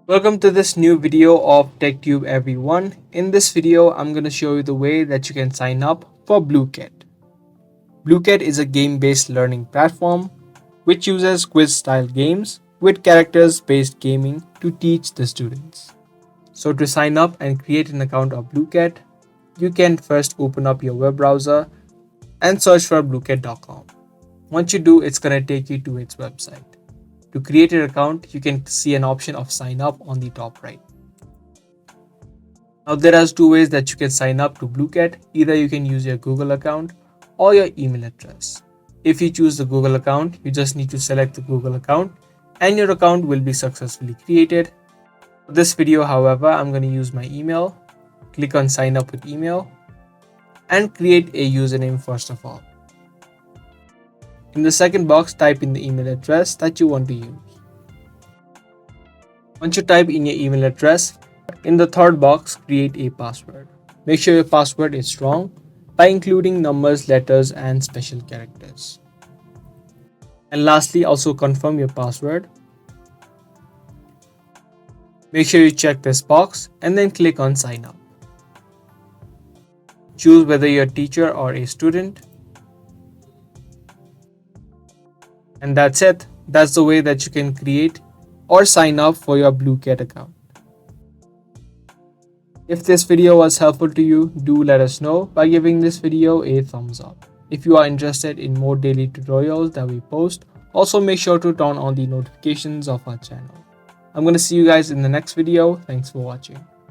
Welcome to this new video of TechTube everyone. In this video, I'm going to show you the way that you can sign up for Blooket. Blooket is a game-based learning platform which uses quiz-style games with characters-based gaming to teach the students. So to sign up and create an account of Blooket, you can first open up your web browser and search for blooket.com. Once you do, it's going to take you to its website. To create an account, you can see an option of sign up on the top right. Now there are two ways that you can sign up to Blooket. Either you can use your Google account or your email address. If you choose the Google account, you just need to select the Google account and your account will be successfully created. For this video, however, I'm going to use my email. Click on sign up with email and create a username first of all. In the second box, type in the email address that you want to use. Once you type in your email address, in the third box, create a password. Make sure your password is strong by including numbers, letters, and special characters. And lastly, also confirm your password. Make sure you check this box and then click on sign up. Choose whether you're a teacher or a student. And that's it. That's the way that you can create or sign up for your Blooket account. If this video was helpful to you, do let us know by giving this video a thumbs up. If you are interested in more daily tutorials that we post, also make sure to turn on the notifications of our channel. I'm going to see you guys in the next video. Thanks for watching.